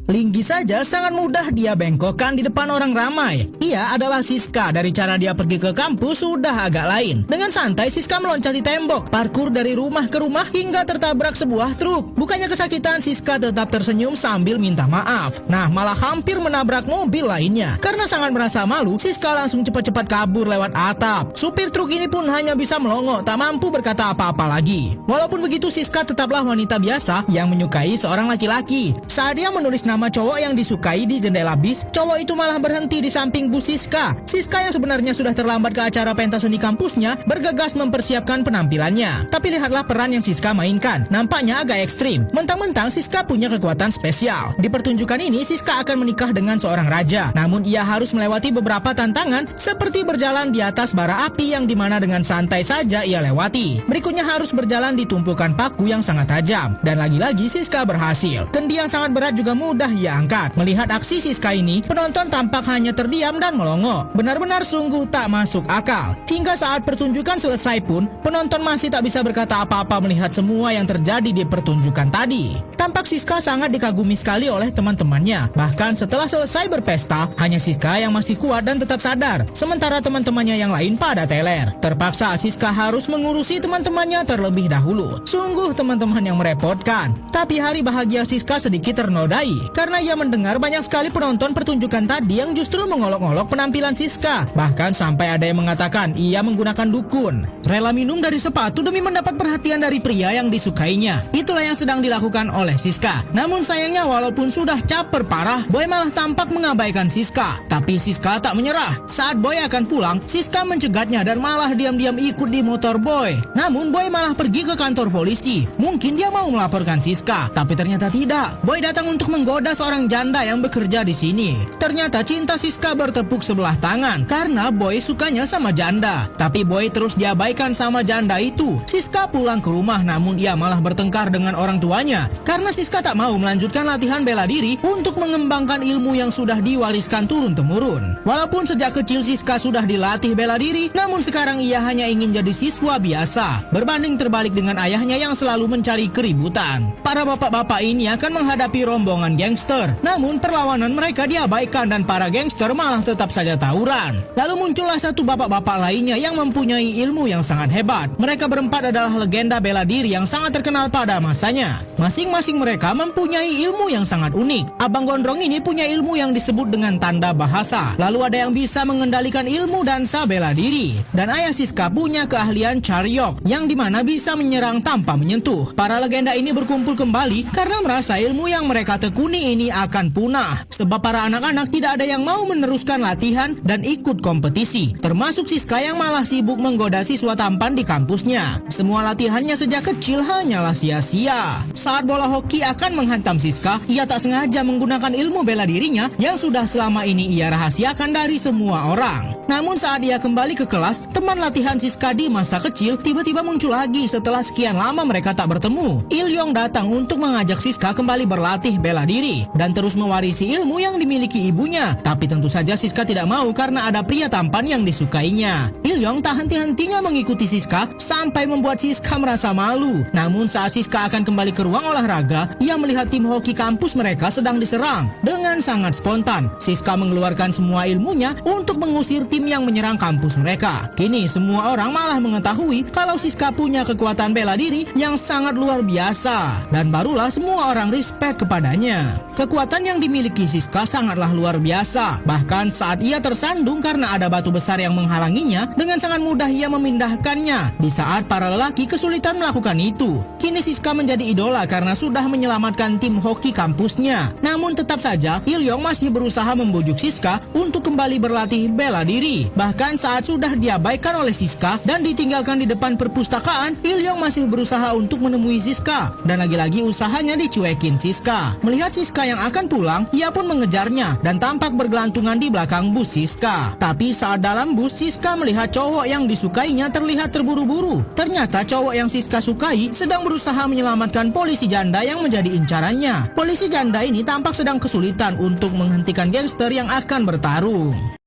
Linggi saja sangat mudah dia bengkokkan di depan orang ramai. Ia adalah Siska. Dari cara dia pergi ke kampus sudah agak lain. Dengan santai Siska meloncati tembok, parkur dari rumah ke rumah hingga tertabrak sebuah truk. Bukannya kesakitan, Siska tetap tersenyum sambil minta maaf. Nah, malah hampir menabrak mobil lainnya. Karena sangat merasa malu, Siska langsung cepat-cepat kabur lewat atap. Supir truk ini pun hanya bisa melongo, tak mampu berkata apa-apa lagi. Walaupun begitu, Siska tetaplah wanita biasa yang menyukai seorang laki-laki. Saat dia menulis nama cowok yang disukai di jendela bis, cowok itu malah berhenti di samping bus Siska. Siska yang sebenarnya sudah terlambat ke acara pentas seni kampusnya bergegas mempersiapkan penampilannya. Tapi lihatlah peran yang Siska mainkan, nampaknya agak ekstrim. Mentang-mentang Siska punya kekuatan spesial. Di pertunjukan ini Siska akan menikah dengan seorang raja. Namun ia harus melewati beberapa tantangan seperti berjalan di atas bara api yang dimana dengan santai saja ia lewati. Berikutnya harus berjalan di tumpukan paku yang sangat tajam. Dan lagi-lagi Siska berhasil. Kendi yang sangat berat juga mudah ia angkat. Melihat aksi Siska ini, penonton tampak hanya terdiam dan melongo. Benar-benar sungguh tak masuk akal. Hingga saat pertunjukan selesai pun, penonton masih tak bisa berkata apa-apa melihat semua yang terjadi di pertunjukan tadi. Tampak Siska sangat dikagumi sekali oleh teman-temannya. Bahkan setelah selesai berpesta, hanya Siska yang masih kuat dan tetap sadar. Sementara teman-temannya yang lain pada teler. Terpaksa Siska harus mengurusi teman-temannya terlebih dahulu. Sungguh teman-teman yang merepotkan. Tapi hari bahagia Siska sedikit ternodai karena ia mendengar banyak sekali penonton pertunjukan tadi yang justru mengolok-olok penampilan Siska. Bahkan sampai ada yang mengatakan ia menggunakan dukun. Rela minum dari sepatu demi mendapat perhatian dari pria yang disukainya. Itulah yang sedang dilakukan oleh Siska. Namun sayangnya walaupun sudah caper parah, Boy malah tampak mengabaikan Siska. Tapi Siska tak menyerah. Saat Boy akan pulang, Siska mencegatnya dan malah diam-diam ikut di motor Boy. Namun Boy malah pergi ke kantor polisi. Mungkin dia mau melaporkan Siska, tapi ternyata tidak. Boy datang untuk menggoda seorang janda yang bekerja di sini. Ternyata cinta Siska bertepuk sebelah tangan karena Boy sukanya sama janda. Tapi Boy terus diabaikan sama janda itu. Siska pulang ke rumah namun ia malah bertengkar dengan orang tuanya karena Siska tak mau melanjutkan latihan bela diri untuk mengembangkan ilmu yang sudah diwariskan turun-temurun. Walaupun sejak kecil Siska sudah dilatih bela diri, namun sekarang ia hanya ingin jadi siswa biasa. Berbanding terbalik dengan ayahnya yang selalu mencari keributan. Para bapak-bapak ini akan menghadapi rombongan gangster. Namun perlawanan mereka diabaikan dan para gangster malah tetap saja tawuran. Lalu muncullah satu bapak-bapak lainnya yang mempunyai ilmu yang sangat hebat. Mereka berempat adalah legenda bela diri yang sangat terkenal pada masanya. Masing-masing mereka mempunyai ilmu yang sangat unik. Abang Gondrong ini punya ilmu yang disebut dengan tanda bahasa. Lalu ada yang bisa mengendalikan ilmu dansa bela diri. Dan ayah Siska punya keahlian Charyok yang dimana bisa menyerang tanpa menyentuh. Para legenda ini berkumpul kembali karena merasa ilmu yang mereka tekuni ini akan punah. Sebab para anak-anak tidak ada yang mau meneruskan latihan dan ikut kompetisi. Termasuk Siska yang malah sibuk menggoda siswa tampan di kampusnya. Semua latihannya sejak kecil hanyalah sia-sia. Saat bola hoki akan menghantam Siska, ia tak sengaja menggunakan ilmu bela dirinya yang sudah selama ini ia rahasiakan dari semua orang. Namun saat ia kembali ke kelas, teman latihan Siska di masa kecil tiba-tiba muncul lagi setelah sekian lama mereka tak bertemu. Ilyong datang untuk mengajak Siska kembali berlatih bela diri dan terus mewarisi ilmu yang dimiliki ibunya. Tapi tentu saja Siska tidak mau karena ada pria tampan yang disukainya. Ilyong tak henti-hentinya mengikuti Siska sampai membuat Siska merasa malu. Namun saat Siska akan kembali ke ruang olahraga, ia melihat tim hoki kampus mereka sedang diserang. Dengan sangat spontan, Siska mengeluarkan semua ilmunya untuk mengusir tim yang menyerang kampus mereka. Kini semua orang malah mengetahui kalau Siska punya kekuatan bela diri yang sangat luar biasa. Dan barulah semua orang respect kepadanya. Kekuatan yang dimiliki Siska sangatlah luar biasa. Bahkan saat ia tersandung karena ada batu besar yang menghalanginya, dengan sangat mudah ia memindahkannya di saat para lelaki kesulitan melakukan itu. Kini Siska menjadi idola karena sudah menyelamatkan tim hoki kampusnya. Namun tetap saja Ilyong masih berusaha membujuk Siska untuk kembali berlatih bela diri. Bahkan saat sudah diabaikan oleh Siska dan ditinggalkan di depan perpustakaan, Ilyong masih berusaha untuk menemui Siska. Dan lagi-lagi usahanya dicuekin Siska. Melihat Siska yang akan pulang, ia pun mengejarnya dan tampak bergelantungan di belakang bus Siska. Tapi saat dalam bus, Siska melihat cowok yang disukainya terlihat terburu-buru. Ternyata cowok yang Siska sukai sedang berusaha menyelamatkan polisi janda yang menjadi incarannya. Polisi janda ini tampak sedang kesulitan untuk menghentikan gangster yang akan bertarung.